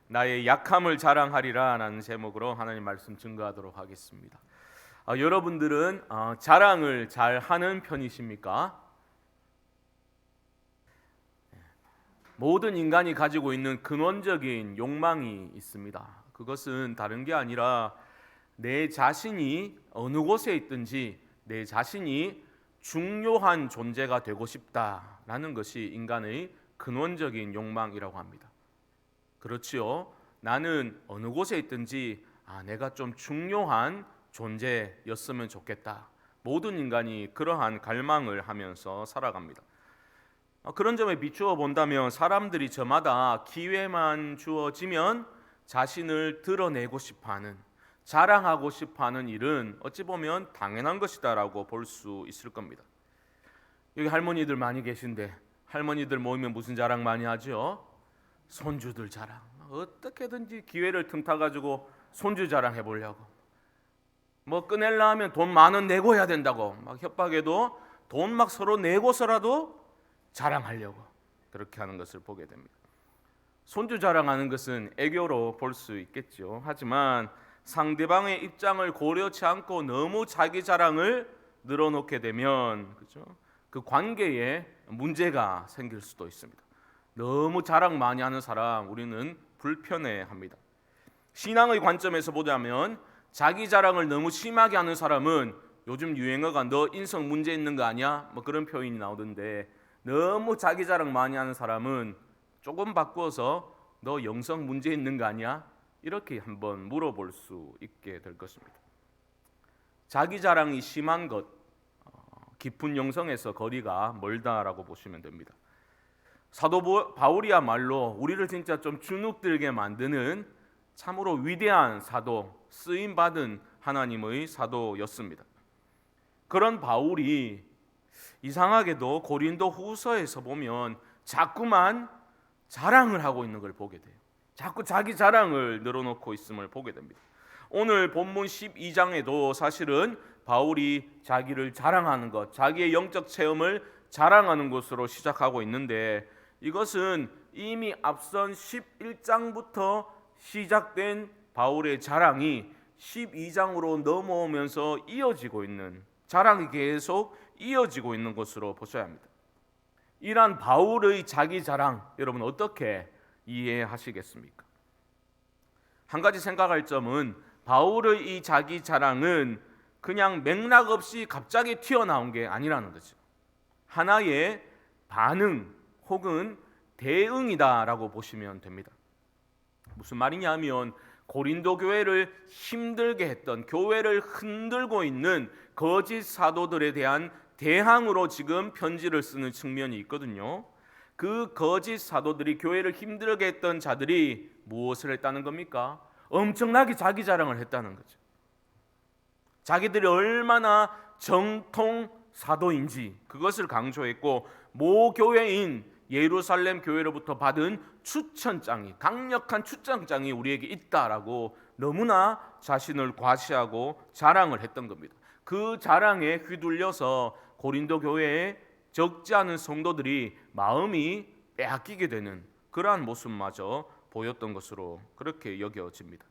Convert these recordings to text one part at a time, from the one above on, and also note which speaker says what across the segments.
Speaker 1: 나의 약함을 자랑하리라 라는 제목으로 하나님 말씀 증거하도록 하겠습니다. 여러분들은 자랑을 잘 하는 편이십니까? 모든 인간이 가지고 있는 근원적인 욕망이 있습니다. 그것은 다른 게 아니라 내 자신이 어느 곳에 있든지 내 자신이 중요한 존재가 되고 싶다라는 것이 인간의 근원적인 욕망이라고 합니다. 그렇지요. 나는 어느 곳에 있든지 내가 좀 중요한 존재였으면 좋겠다. 모든 인간이 그러한 갈망을 하면서 살아갑니다. 그런 점에 비추어 본다면 사람들이 저마다 기회만 주어지면 자신을 드러내고 싶어하는, 자랑하고 싶어하는 일은 어찌 보면 당연한 것이다라고 볼 수 있을 겁니다. 여기 할머니들 많이 계신데 할머니들 모이면 무슨 자랑 많이 하죠? 손주들 자랑. 어떻게든지 기회를 틈타가지고 손주 자랑해 보려고, 뭐 꺼낼라 하면 돈 10,000원 내고 해야 된다고 막 협박해도 돈 막 서로 내고서라도 자랑하려고 그렇게 하는 것을 보게 됩니다. 손주 자랑하는 것은 애교로 볼 수 있겠죠. 하지만 상대방의 입장을 고려치 않고 너무 자기 자랑을 늘어놓게 되면 그 관계에 문제가 생길 수도 있습니다. 너무 자랑 많이 하는 사람 우리는 불편해합니다. 신앙의 관점에서 보자면 자기 자랑을 너무 심하게 하는 사람은, 요즘 유행어가 너 인성 문제 있는 거 아니야? 뭐 그런 표현이 나오던데, 너무 자기 자랑 많이 하는 사람은 조금 바꾸어서 너 영성 문제 있는 거 아니야? 이렇게 한번 물어볼 수 있게 될 것입니다. 자기 자랑이 심한 것, 깊은 영성에서 거리가 멀다라고 보시면 됩니다. 사도 바울이야말로 우리를 진짜 좀 주눅들게 만드는 참으로 위대한 사도, 쓰임받은 하나님의 사도였습니다. 그런 바울이 이상하게도 고린도 후서에서 보면 자꾸만 자랑을 하고 있는 걸 보게 돼요. 자꾸 자기 자랑을 늘어놓고 있음을 보게 됩니다. 오늘 본문 12장에도 사실은 바울이 자기를 자랑하는 것, 자기의 영적 체험을 자랑하는 것으로 시작하고 있는데, 이것은 이미 앞선 11장부터 시작된 바울의 자랑이 12장으로 넘어오면서 이어지고 있는, 자랑이 계속 이어지고 있는 것으로 보셔야 합니다. 이러한 바울의 자기 자랑, 여러분 어떻게 이해하시겠습니까? 한 가지 생각할 점은, 바울의 이 자기 자랑은 그냥 맥락 없이 갑자기 튀어나온 게 아니라는 거죠. 하나의 반응 혹은 대응이다라고 보시면 됩니다. 무슨 말이냐면, 고린도 교회를 힘들게 했던, 교회를 흔들고 있는 거짓 사도들에 대한 대항으로 지금 편지를 쓰는 측면이 있거든요. 그 거짓 사도들이, 교회를 힘들게 했던 자들이 무엇을 했다는 겁니까? 엄청나게 자기 자랑을 했다는 거죠. 자기들이 얼마나 정통 사도인지 그것을 강조했고, 모 교회인 예루살렘 교회로부터 받은 추천장이, 강력한 추천장이 우리에게 있다라고 너무나 자신을 과시하고 자랑을 했던 겁니다. 그 자랑에 휘둘려서 고린도 교회에 적지 않은 성도들이 마음이 빼앗기게 되는 그러한 모습마저 보였던 것으로 그렇게 여겨집니다.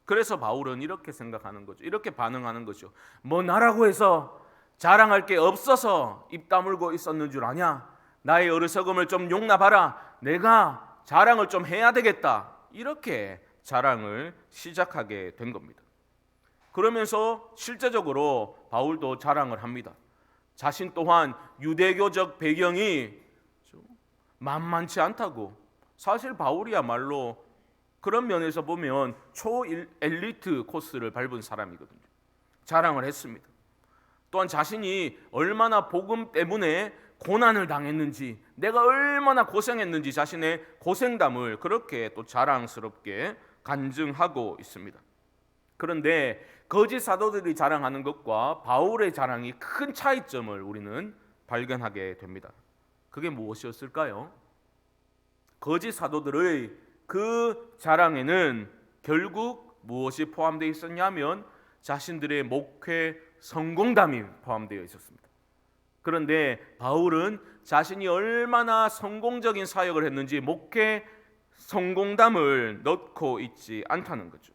Speaker 1: 그래서 바울은 이렇게 생각하는 거죠. 이렇게 반응하는 거죠. 뭐 나라고 해서 자랑할 게 없어서 입 다물고 있었는 줄 아냐? 나의 어리석음을 좀 용납하라. 내가 자랑을 좀 해야 되겠다. 이렇게 자랑을 시작하게 된 겁니다. 그러면서 실제적으로 바울도 자랑을 합니다. 자신 또한 유대교적 배경이 만만치 않다고. 사실 바울이야말로 그런 면에서 보면 초엘리트 코스를 밟은 사람이거든요. 자랑을 했습니다. 또한 자신이 얼마나 복음 때문에 고난을 당했는지, 내가 얼마나 고생했는지 자신의 고생담을 그렇게 또 자랑스럽게 간증하고 있습니다. 그런데 거짓 사도들이 자랑하는 것과 바울의 자랑이 큰 차이점을 우리는 발견하게 됩니다. 그게 무엇이었을까요? 거짓 사도들의 그 자랑에는 결국 무엇이 포함되어 있었냐면 자신들의 목회 성공담이 포함되어 있었습니다. 그런데 바울은 자신이 얼마나 성공적인 사역을 했는지, 목회 성공담을 넣고 있지 않다는 거죠.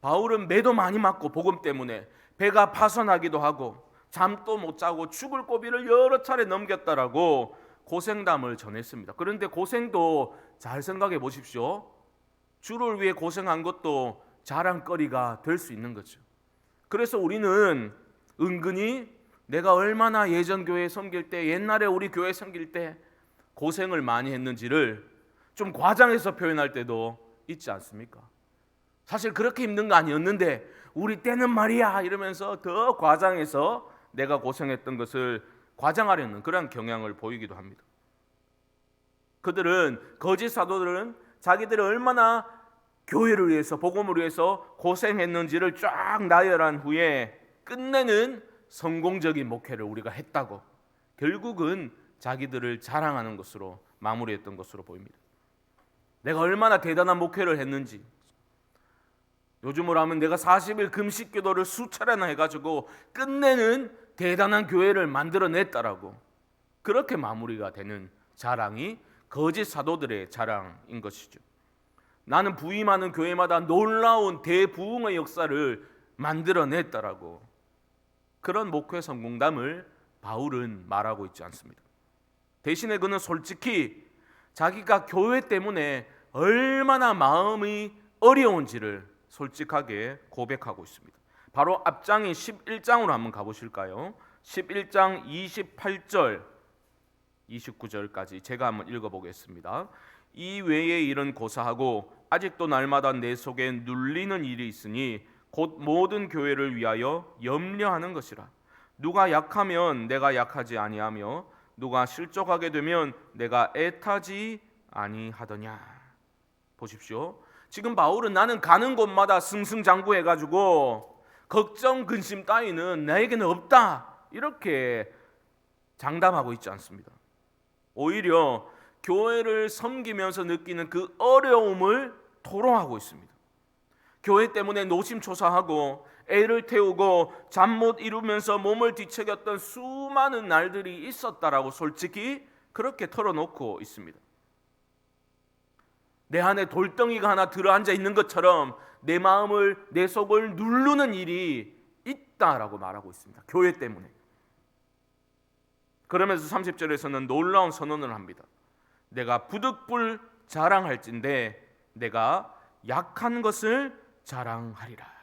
Speaker 1: 바울은 매도 많이 맞고 복음 때문에 배가 파선하기도 하고 잠도 못 자고 죽을 고비를 여러 차례 넘겼다라고 고생담을 전했습니다. 그런데 고생도 잘 생각해 보십시오. 주를 위해 고생한 것도 자랑거리가 될 수 있는 거죠. 그래서 우리는 은근히 내가 얼마나 예전 교회 섬길 때, 옛날에 우리 교회 섬길 때 고생을 많이 했는지를 좀 과장해서 표현할 때도 있지 않습니까? 사실 그렇게 힘든 거 아니었는데 우리 때는 말이야 이러면서 더 과장해서 내가 고생했던 것을 과장하려는 그런 경향을 보이기도 합니다. 그들은, 거짓 사도들은 자기들이 얼마나 교회를 위해서, 복음을 위해서 고생했는지를 쫙 나열한 후에 끝내는 성공적인 목회를 우리가 했다고 결국은 자기들을 자랑하는 것으로 마무리했던 것으로 보입니다. 내가 얼마나 대단한 목회를 했는지, 요즘으로 하면 내가 40일 금식 기도를 수차례나 해가지고 끝내는 대단한 교회를 만들어냈다라고 그렇게 마무리가 되는 자랑이 거짓 사도들의 자랑인 것이죠. 나는 부임하는 교회마다 놀라운 대부흥의 역사를 만들어냈다라고 그런 목회 성공담을 바울은 말하고 있지 않습니다. 대신에 그는 솔직히 자기가 교회 때문에 얼마나 마음이 어려운지를 솔직하게 고백하고 있습니다. 바로 앞장인 11장으로 한번 가보실까요? 11장 28절 29절까지 제가 한번 읽어보겠습니다. 이 외의 일은 고사하고 아직도 날마다 내 속에 눌리는 일이 있으니 곧 모든 교회를 위하여 염려하는 것이라. 누가 약하면 내가 약하지 아니하며 누가 실족하게 되면 내가 애타지 아니하더냐. 보십시오. 지금 바울은 나는 가는 곳마다 승승장구해가지고 걱정 근심 따위는 나에게는 없다 이렇게 장담하고 있지 않습니다. 오히려 교회를 섬기면서 느끼는 그 어려움을 토로하고 있습니다. 교회 때문에 노심초사하고 애를 태우고 잠 못 이루면서 몸을 뒤척였던 수많은 날들이 있었다라고 솔직히 그렇게 털어놓고 있습니다. 내 안에 돌덩이가 하나 들어앉아 있는 것처럼 내 마음을, 내 속을 누르는 일이 있다라고 말하고 있습니다. 교회 때문에. 그러면서 30절에서는 놀라운 선언을 합니다. 내가 부득불 자랑할진대 내가 약한 것을 자랑하리라.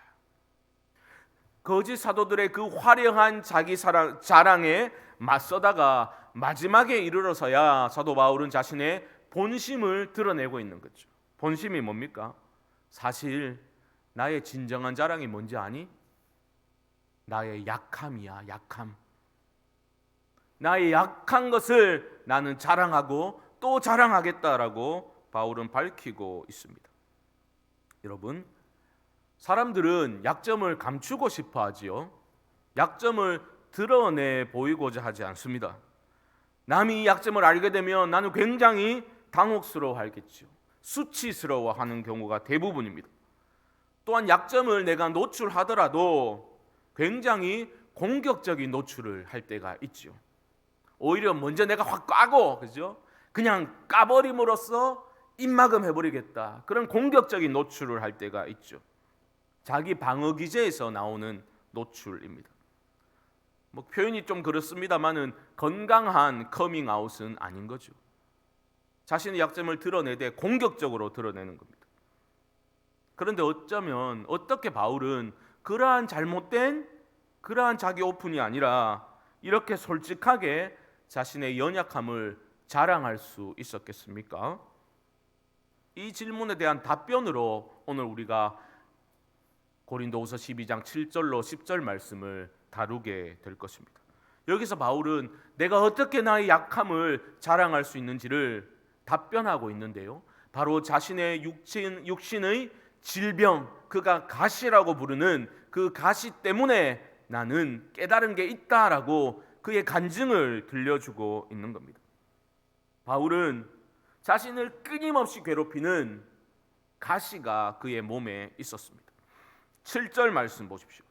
Speaker 1: 거짓 사도들의 그 화려한 자기 자랑에 맞서다가 마지막에 이르러서야 사도 바울은 자신의 본심을 드러내고 있는 거죠. 본심이 뭡니까? 사실 나의 진정한 자랑이 뭔지 아니? 나의 약함이야, 약함. 나의 약한 것을 나는 자랑하고 또 자랑하겠다라고 바울은 밝히고 있습니다. 여러분, 사람들은 약점을 감추고 싶어 하지요. 약점을 드러내 보이고자 하지 않습니다. 남이 이 약점을 알게 되면 나는 굉장히 당혹스러워하겠죠. 수치스러워하는 경우가 대부분입니다. 또한 약점을 내가 노출하더라도 굉장히 공격적인 노출을 할 때가 있죠. 오히려 먼저 내가 확 까고, 그죠? 그냥 까버림으로써 입막음 해버리겠다. 그런 공격적인 노출을 할 때가 있죠. 자기 방어 기제에서 나오는 노출입니다. 뭐 표현이 좀 그렇습니다만은 건강한 커밍아웃은 아닌 거죠. 자신의 약점을 드러내되 공격적으로 드러내는 겁니다. 그런데 어쩌면 어떻게 바울은 그러한 잘못된 그러한 자기 오픈이 아니라 이렇게 솔직하게 자신의 연약함을 자랑할 수 있었겠습니까? 이 질문에 대한 답변으로 오늘 우리가 고린도후서 12장 7절로 10절 말씀을 다루게 될 것입니다. 여기서 바울은 내가 어떻게 나의 약함을 자랑할 수 있는지를 답변하고 있는데요. 바로 자신의 육신의 질병, 그가 가시라고 부르는 그 가시 때문에 나는 깨달은 게 있다라고 그의 간증을 들려주고 있는 겁니다. 바울은 자신을 끊임없이 괴롭히는 가시가 그의 몸에 있었습니다. 7절 말씀 보십시오.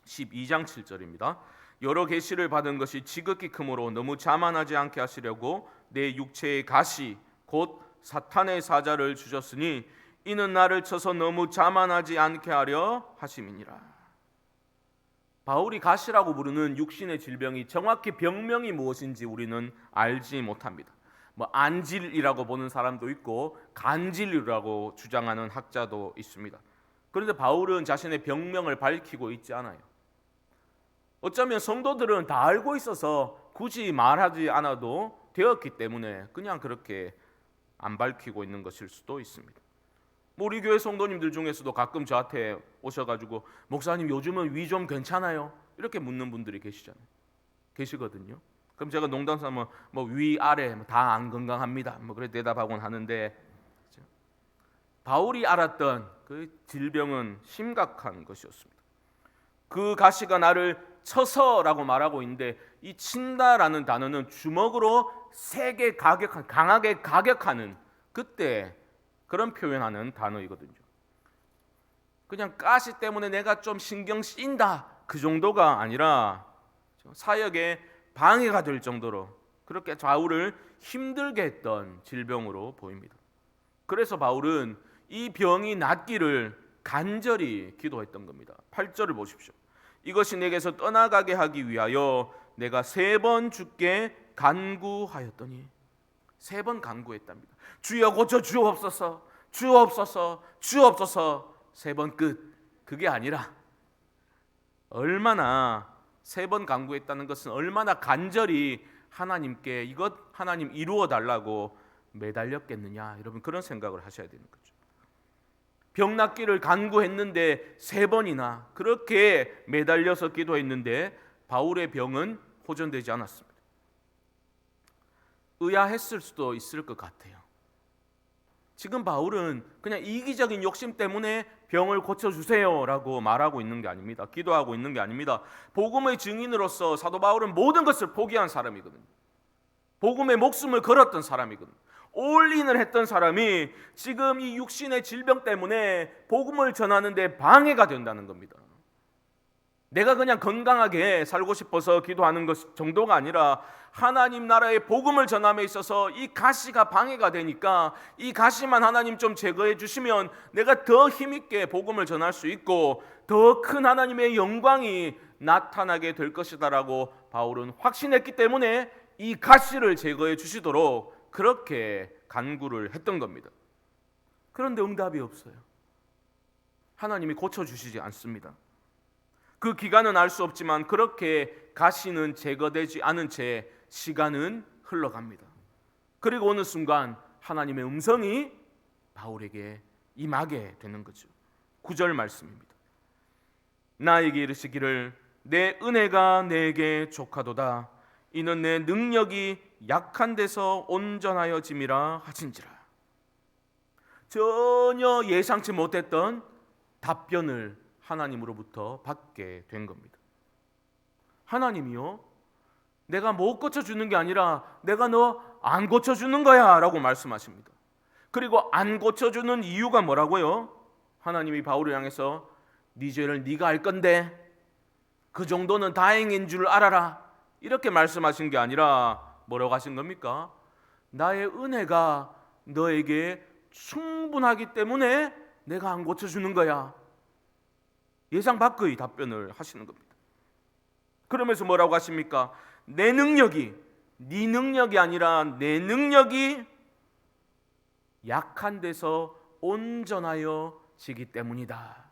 Speaker 1: 12장 7절입니다. 여러 계시를 받은 것이 지극히 크므로 너무 자만하지 않게 하시려고 내 육체의 가시 곧 사탄의 사자를 주셨으니 이는 나를 쳐서 너무 자만하지 않게 하려 하심이니라. 바울이 가시라고 부르는 육신의 질병이 정확히 병명이 무엇인지 우리는 알지 못합니다. 안질이라고 보는 사람도 있고 간질이라고 주장하는 학자도 있습니다. 그런데 바울은 자신의 병명을 밝히고 있지 않아요. 어쩌면 성도들은 다 알고 있어서 굳이 말하지 않아도 되었기 때문에 그냥 그렇게 안 밝히고 있는 것일 수도 있습니다. 우리 교회 성도님들 중에서도 가끔 저한테 오셔가지고 목사님 요즘은 위 좀 괜찮아요? 이렇게 묻는 분들이 계시거든요. 그럼 제가 농담삼아 위 아래 다 안 건강합니다. 그래 대답하곤 하는데 바울이 알았던 그 질병은 심각한 것이었습니다. 그 가시가 나를 쳐서라고 말하고 있는데 이 친다라는 단어는 주먹으로 세게 강하게 가격하는 그때 그런 표현하는 단어이거든요. 그냥 가시 때문에 내가 좀 신경 쓰인다 그 정도가 아니라 사역에 방해가 될 정도로 그렇게 바울을 힘들게 했던 질병으로 보입니다. 그래서 바울은 이 병이 낫기를 간절히 기도했던 겁니다. 8절을 보십시오. 이것이 내게서 떠나가게 하기 위하여 내가 3번 주께 간구하였더니 3번 간구했답니다. 주여 고쳐 주옵소서, 주옵소서, 주옵소서. 3번 끝. 그게 아니라 얼마나 3번 간구했다는 것은 얼마나 간절히 하나님께 이것 하나님 이루어 달라고 매달렸겠느냐. 여러분 그런 생각을 하셔야 되는 거죠. 병 낫기를 간구했는데 3번이나 그렇게 매달려서 기도했는데 바울의 병은 호전되지 않았습니다. 의아했을 수도 있을 것 같아요. 지금 바울은 그냥 이기적인 욕심 때문에 병을 고쳐주세요 라고 말하고 있는 게 아닙니다. 기도하고 있는 게 아닙니다. 복음의 증인으로서 사도 바울은 모든 것을 포기한 사람이거든요. 복음의 목숨을 걸었던 사람이거든요. 올인을 했던 사람이 지금 이 육신의 질병 때문에 복음을 전하는데 방해가 된다는 겁니다. 내가 그냥 건강하게 살고 싶어서 기도하는 것 정도가 아니라 하나님 나라의 복음을 전함에 있어서 이 가시가 방해가 되니까 이 가시만 하나님 좀 제거해 주시면 내가 더 힘있게 복음을 전할 수 있고 더 큰 하나님의 영광이 나타나게 될 것이다라고 바울은 확신했기 때문에 이 가시를 제거해 주시도록 그렇게 간구를 했던 겁니다. 그런데 응답이 없어요. 하나님이 고쳐주시지 않습니다. 그 기간은 알 수 없지만 그렇게 가시는 제거되지 않은 채 시간은 흘러갑니다. 그리고 어느 순간 하나님의 음성이 바울에게 임하게 되는 거죠. 9절 말씀입니다. 나에게 이르시기를 내 은혜가 내게 족하도다. 이는 내 능력이 약한 데서 온전하여짐이라 하신지라. 전혀 예상치 못했던 답변을 하나님으로부터 받게 된 겁니다. 하나님이요, 내가 못 고쳐주는 게 아니라 내가 너 안 고쳐주는 거야 라고 말씀하십니다. 그리고 안 고쳐주는 이유가 뭐라고요? 하나님이 바울을 향해서 네 죄를 네가 알 건데 그 정도는 다행인 줄 알아라 이렇게 말씀하신 게 아니라 뭐라고 하신 겁니까? 나의 은혜가 너에게 충분하기 때문에 내가 안 고쳐주는 거야. 예상 밖의 답변을 하시는 겁니다. 그러면서 뭐라고 하십니까? 내 능력이, 네 능력이 아니라 내 능력이 약한 데서 온전하여지기 때문이다.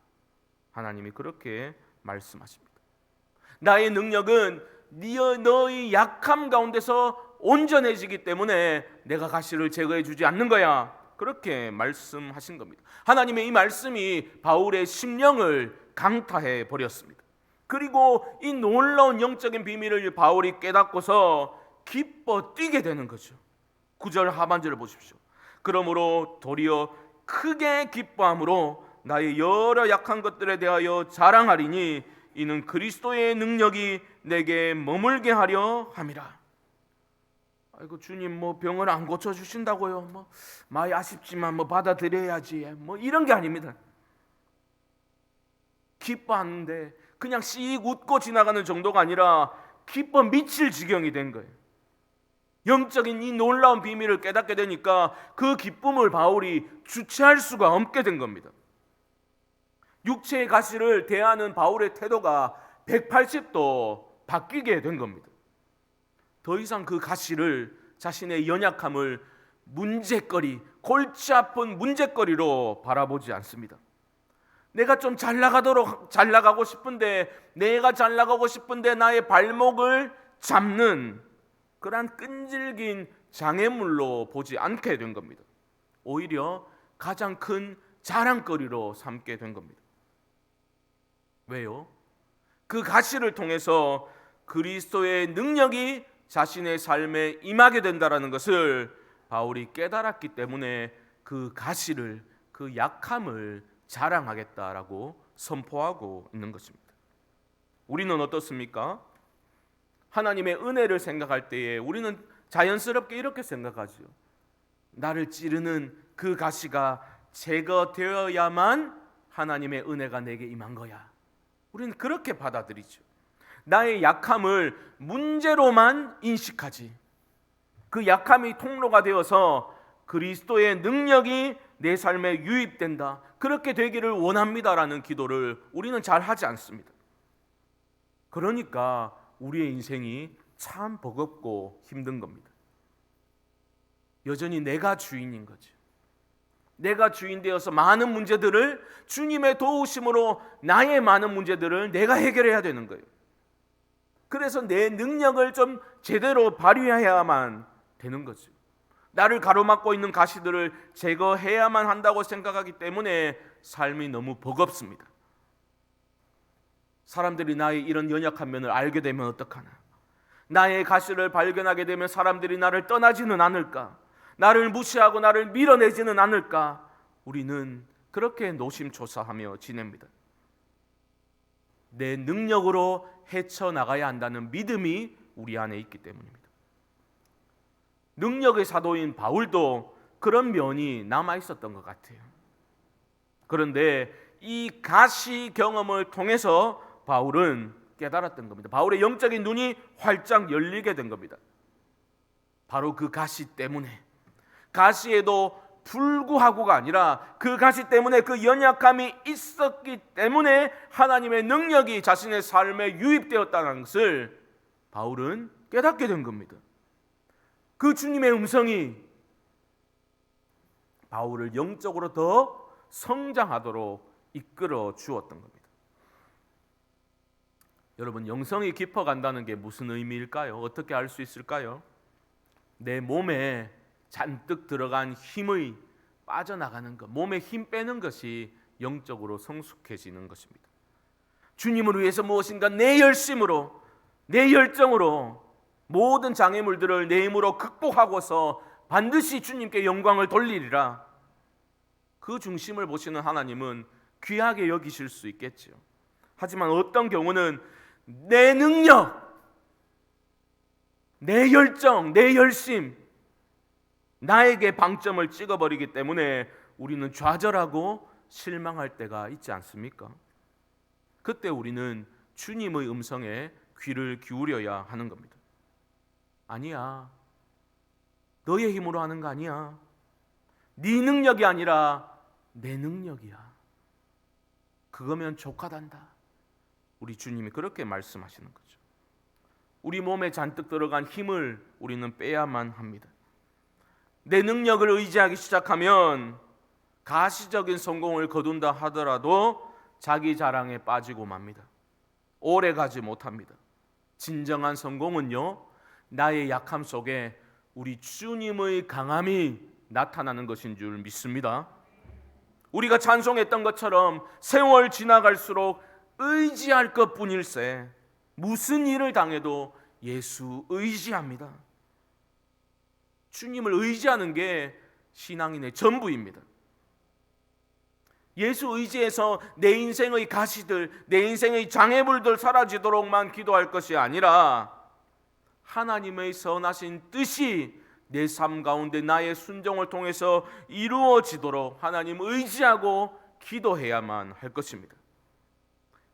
Speaker 1: 하나님이 그렇게 말씀하십니다. 나의 능력은 너의 약함 가운데서 온전해지기 때문에 내가 가시를 제거해 주지 않는 거야. 그렇게 말씀하신 겁니다. 하나님의 이 말씀이 바울의 심령을 강타해 버렸습니다. 그리고 이 놀라운 영적인 비밀을 바울이 깨닫고서 기뻐 뛰게 되는 거죠. 9절 하반절을 보십시오. 그러므로 도리어 크게 기뻐함으로 나의 여러 약한 것들에 대하여 자랑하리니 이는 그리스도의 능력이 내게 머물게 하려 함이라. 아이고 주님 병을 안 고쳐 주신다고요? 많이 아쉽지만 받아들여야지. 이런 게 아닙니다. 기뻐하는데 그냥 씩 웃고 지나가는 정도가 아니라 기뻐 미칠 지경이 된 거예요. 영적인 이 놀라운 비밀을 깨닫게 되니까 그 기쁨을 바울이 주체할 수가 없게 된 겁니다. 육체의 가시를 대하는 바울의 태도가 180도 바뀌게 된 겁니다. 더 이상 그 가시를, 자신의 연약함을 문제거리, 골치 아픈 문제거리로 바라보지 않습니다. 내가 좀 잘 나가고 싶은데, 내가 잘 나가고 싶은데 나의 발목을 잡는 그러한 끈질긴 장애물로 보지 않게 된 겁니다. 오히려 가장 큰 자랑거리로 삼게 된 겁니다. 왜요? 그 가시를 통해서 그리스도의 능력이 자신의 삶에 임하게 된다는 것을 바울이 깨달았기 때문에 그 가시를, 그 약함을 자랑하겠다라고 선포하고 있는 것입니다. 우리는 어떻습니까? 하나님의 은혜를 생각할 때에 우리는 자연스럽게 이렇게 생각하죠. 나를 찌르는 그 가시가 제거되어야만 하나님의 은혜가 내게 임한 거야. 우리는 그렇게 받아들이죠. 나의 약함을 문제로만 인식하지, 그 약함이 통로가 되어서 그리스도의 능력이 내 삶에 유입된다, 그렇게 되기를 원합니다라는 기도를 우리는 잘 하지 않습니다. 그러니까 우리의 인생이 참 버겁고 힘든 겁니다. 여전히 내가 주인인 거죠. 내가 주인 되어서 많은 문제들을 주님의 도우심으로, 나의 많은 문제들을 내가 해결해야 되는 거예요. 그래서 내 능력을 좀 제대로 발휘해야만 되는 거죠. 나를 가로막고 있는 가시들을 제거해야만 한다고 생각하기 때문에 삶이 너무 버겁습니다. 사람들이 나의 이런 연약한 면을 알게 되면 어떡하나? 나의 가시를 발견하게 되면 사람들이 나를 떠나지는 않을까? 나를 무시하고 나를 밀어내지는 않을까? 우리는 그렇게 노심초사하며 지냅니다. 내 능력으로 헤쳐나가야 한다는 믿음이 우리 안에 있기 때문입니다. 능력의 사도인 바울도 그런 면이 남아 있었던 것 같아요. 그런데 이 가시 경험을 통해서 바울은 깨달았던 겁니다. 바울의 영적인 눈이 활짝 열리게 된 겁니다. 바로 그 가시 때문에, 가시에도 불구하고가 아니라 그 가시 때문에, 그 연약함이 있었기 때문에 하나님의 능력이 자신의 삶에 유입되었다는 것을 바울은 깨닫게 된 겁니다. 그 주님의 음성이 바울을 영적으로 더 성장하도록 이끌어 주었던 겁니다. 여러분, 영성이 깊어간다는 게 무슨 의미일까요? 어떻게 알 수 있을까요? 내 몸에 잔뜩 들어간 힘의 빠져나가는 것, 몸에 힘 빼는 것이 영적으로 성숙해지는 것입니다. 주님을 위해서 무엇인가 내 열심으로, 내 열정으로 모든 장애물들을 내 힘으로 극복하고서 반드시 주님께 영광을 돌리리라. 그 중심을 보시는 하나님은 귀하게 여기실 수 있겠죠. 하지만 어떤 경우는 내 능력, 내 열정, 내 열심, 나에게 방점을 찍어버리기 때문에 우리는 좌절하고 실망할 때가 있지 않습니까? 그때 우리는 주님의 음성에 귀를 기울여야 하는 겁니다. 아니야, 너의 힘으로 하는 거 아니야. 네 능력이 아니라 내 능력이야. 그거면 족하단다. 우리 주님이 그렇게 말씀하시는 거죠. 우리 몸에 잔뜩 들어간 힘을 우리는 빼야만 합니다. 내 능력을 의지하기 시작하면 가시적인 성공을 거둔다 하더라도 자기 자랑에 빠지고 맙니다. 오래 가지 못합니다. 진정한 성공은요, 나의 약함 속에 우리 주님의 강함이 나타나는 것인 줄 믿습니다. 우리가 찬송했던 것처럼 세월 지나갈수록 의지할 것뿐일세, 무슨 일을 당해도 예수 의지합니다. 주님을 의지하는 게 신앙인의 전부입니다. 예수 의지해서 내 인생의 가시들, 내 인생의 장애물들 사라지도록만 기도할 것이 아니라 하나님의 선하신 뜻이 내 삶 가운데 나의 순종을 통해서 이루어지도록 하나님 의지하고 기도해야만 할 것입니다.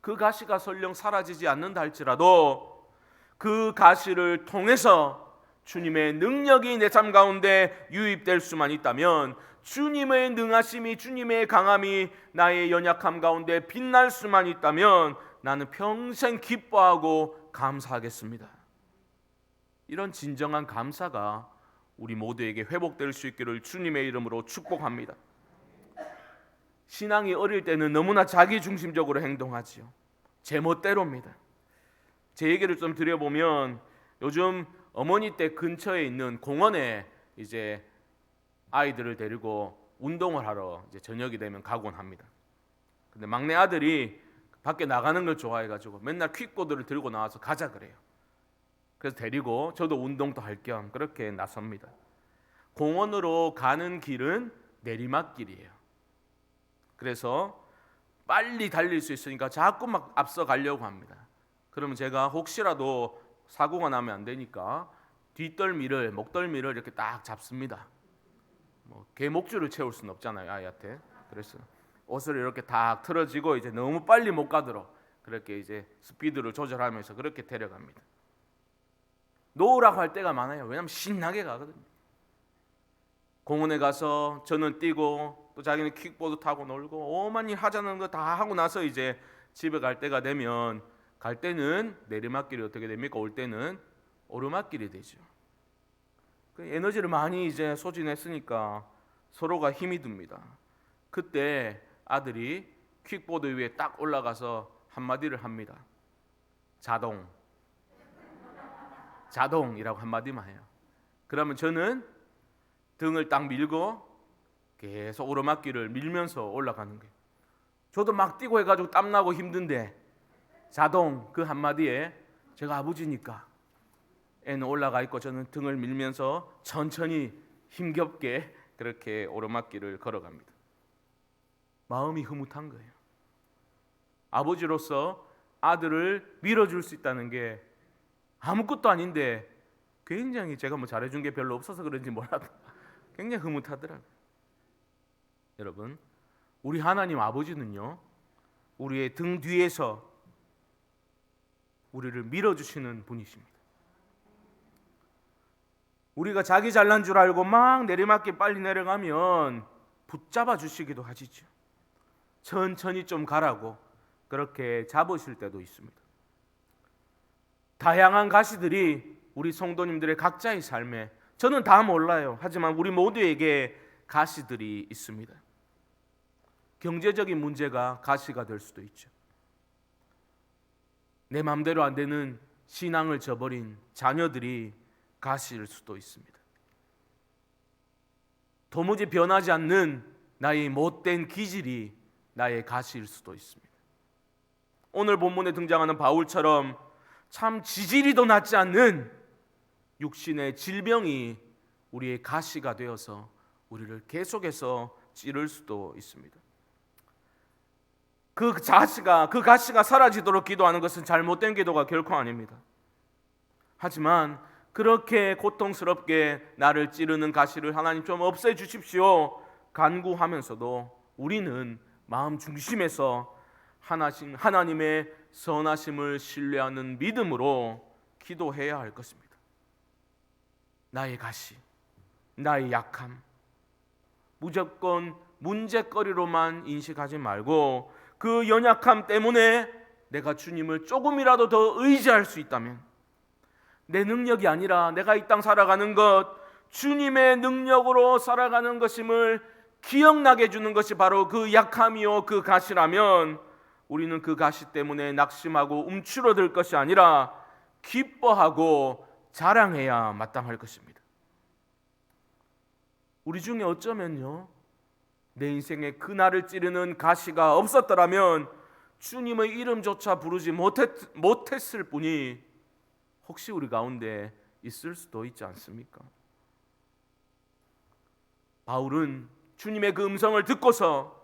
Speaker 1: 그 가시가 설령 사라지지 않는다 할지라도 그 가시를 통해서 주님의 능력이 내 삶 가운데 유입될 수만 있다면, 주님의 능하심이, 주님의 강함이 나의 연약함 가운데 빛날 수만 있다면 나는 평생 기뻐하고 감사하겠습니다. 이런 진정한 감사가 우리 모두에게 회복될 수 있기를 주님의 이름으로 축복합니다. 신앙이 어릴 때는 너무나 자기중심적으로 행동하지요. 제멋대로입니다. 제 얘기를 좀 드려보면, 요즘 어머니 댁 근처에 있는 공원에 이제 아이들을 데리고 운동을 하러 이제 저녁이 되면 가곤 합니다. 근데 막내 아들이 밖에 나가는 걸 좋아해가지고 맨날 퀵보드를 들고 나와서 가자 그래요. 그래서 데리고 저도 운동도 할 겸 그렇게 나섭니다. 공원으로 가는 길은 내리막길이에요. 그래서 빨리 달릴 수 있으니까 자꾸 막 앞서 가려고 합니다. 그러면 제가 혹시라도 사고가 나면 안 되니까 뒷덜미를, 목덜미를 이렇게 딱 잡습니다. 개 목줄을 채울 수는 없잖아요, 아이한테. 그래서 옷을 이렇게 딱 틀어지고 이제 너무 빨리 못 가도록 그렇게 이제 스피드를 조절하면서 그렇게 데려갑니다. 놓으라고 할 때가 많아요. 왜냐하면 신나게 가거든요. 공원에 가서 저는 뛰고 또 자기는 킥보드 타고 놀고 오만 일 하자는 거 다 하고 나서 이제 집에 갈 때가 되면, 갈 때는 내리막길이 어떻게 됩니까? 올 때는 오르막길이 되죠. 에너지를 많이 이제 소진했으니까 서로가 힘이 듭니다. 그때 아들이 킥보드 위에 딱 올라가서 한마디를 합니다. 자동이라고 한마디만 해요. 그러면 저는 등을 딱 밀고 계속 오르막길을 밀면서 올라가는 거예요. 저도 막 뛰고 해가지고 땀나고 힘든데 자동 그 한마디에 제가 아버지니까 애는 올라가 있고 저는 등을 밀면서 천천히 힘겹게 그렇게 오르막길을 걸어갑니다. 마음이 흐뭇한 거예요. 아버지로서 아들을 밀어줄 수 있다는 게 아무것도 아닌데 굉장히 제가 뭐 잘해준 게 별로 없어서 그런지 몰라도 굉장히 흐뭇하더라고요. 여러분, 우리 하나님 아버지는요, 우리의 등 뒤에서 우리를 밀어주시는 분이십니다. 우리가 자기 잘난 줄 알고 막 내리막길 빨리 내려가면 붙잡아 주시기도 하시죠. 천천히 좀 가라고 그렇게 잡으실 때도 있습니다. 다양한 가시들이 우리 성도님들의 각자의 삶에, 저는 다 몰라요. 하지만 우리 모두에게 가시들이 있습니다. 경제적인 문제가 가시가 될 수도 있죠. 내 마음대로 안 되는 신앙을 저버린 자녀들이 가시일 수도 있습니다. 도무지 변하지 않는 나의 못된 기질이 나의 가시일 수도 있습니다. 오늘 본문에 등장하는 바울처럼 참 지지리도 낫지 않는 육신의 질병이 우리의 가시가 되어서 우리를 계속해서 찌를 수도 있습니다. 그 가시가 사라지도록 기도하는 것은 잘못된 기도가 결코 아닙니다. 하지만 그렇게 고통스럽게 나를 찌르는 가시를 하나님 좀 없애주십시오 간구하면서도 우리는 마음 중심에서 하나님의 선하심을 신뢰하는 믿음으로 기도해야 할 것입니다. 나의 가시, 나의 약함, 무조건 문제거리로만 인식하지 말고 그 연약함 때문에 내가 주님을 조금이라도 더 의지할 수 있다면, 내 능력이 아니라 내가 이 땅 살아가는 것 주님의 능력으로 살아가는 것임을 기억나게 해주는 것이 바로 그 약함이요 그 가시라면, 우리는 그 가시 때문에 낙심하고 움츠러들 것이 아니라 기뻐하고 자랑해야 마땅할 것입니다. 우리 중에 어쩌면요, 내 인생에 그 나를 찌르는 가시가 없었더라면 주님의 이름조차 부르지 못했을 뿐이 혹시 우리 가운데 있을 수도 있지 않습니까? 바울은 주님의 그 음성을 듣고서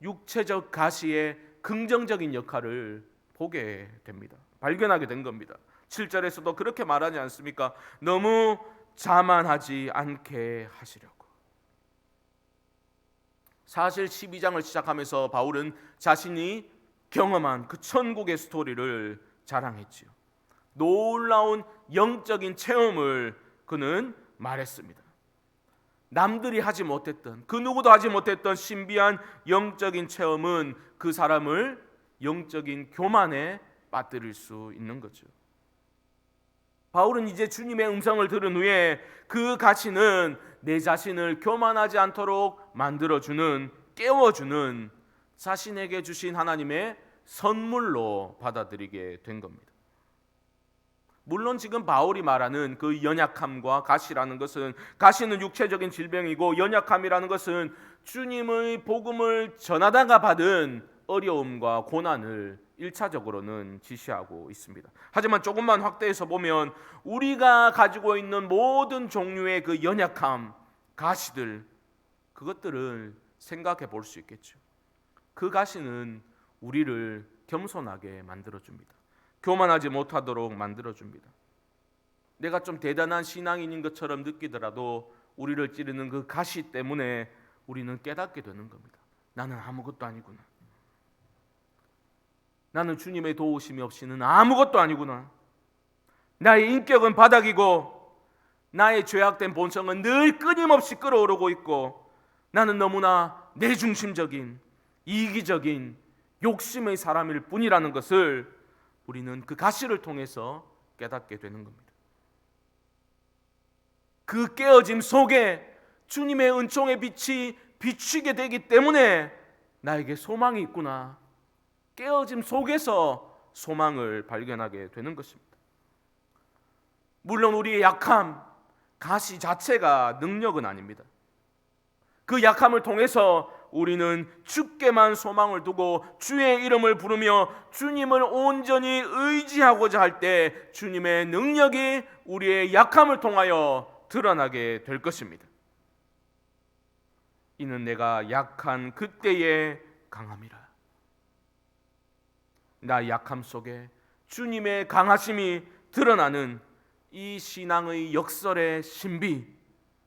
Speaker 1: 육체적 가시의 긍정적인 역할을 보게 됩니다. 발견하게 된 겁니다. 7절에서도 그렇게 말하지 않습니까? 너무 자만하지 않게 하시려고. 사실 12장을 시작하면서 바울은 자신이 경험한 그 천국의 스토리를 자랑했지요. 놀라운 영적인 체험을 그는 말했습니다. 남들이 하지 못했던, 그 누구도 하지 못했던 신비한 영적인 체험은 그 사람을 영적인 교만에 빠뜨릴 수 있는 거죠. 바울은 이제 주님의 음성을 들은 후에 그 가시는 내 자신을 교만하지 않도록 만들어주는, 깨워주는 자신에게 주신 하나님의 선물로 받아들이게 된 겁니다. 물론 지금 바울이 말하는 그 연약함과 가시라는 것은, 가시는 육체적인 질병이고 연약함이라는 것은 주님의 복음을 전하다가 받은 어려움과 고난을 1차적으로는 지시하고 있습니다. 하지만 조금만 확대해서 보면 우리가 가지고 있는 모든 종류의 그 연약함, 가시들, 그것들을 생각해 볼 수 있겠죠. 그 가시는 우리를 겸손하게 만들어줍니다. 교만하지 못하도록 만들어줍니다. 내가 좀 대단한 신앙인인 것처럼 느끼더라도 우리를 찌르는 그 가시 때문에 우리는 깨닫게 되는 겁니다. 나는 아무것도 아니구나. 나는 주님의 도우심이 없이는 아무것도 아니구나. 나의 인격은 바닥이고 나의 죄악된 본성은 늘 끊임없이 끓어오르고 있고 나는 너무나 내중심적인, 이기적인 욕심의 사람일 뿐이라는 것을 우리는 그 가시를 통해서 깨닫게 되는 겁니다. 그 깨어짐 속에 주님의 은총의 빛이 비추게 되기 때문에 나에게 소망이 있구나. 깨어짐 속에서 소망을 발견하게 되는 것입니다. 물론 우리의 약함, 가시 자체가 능력은 아닙니다. 그 약함을 통해서 우리는 주께만 소망을 두고 주의 이름을 부르며 주님을 온전히 의지하고자 할 때 주님의 능력이 우리의 약함을 통하여 드러나게 될 것입니다. 이는 내가 약한 그때에 강함이라. 나의 약함 속에 주님의 강하심이 드러나는 이 신앙의 역설의 신비,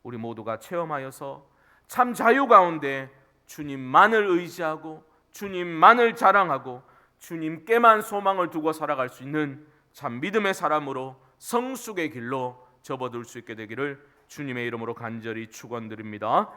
Speaker 1: 우리 모두가 체험하여서 참 자유 가운데 주님만을 의지하고 주님만을 자랑하고 주님께만 소망을 두고 살아갈 수 있는 참 믿음의 사람으로 성숙의 길로 접어들 수 있게 되기를 주님의 이름으로 간절히 축원드립니다.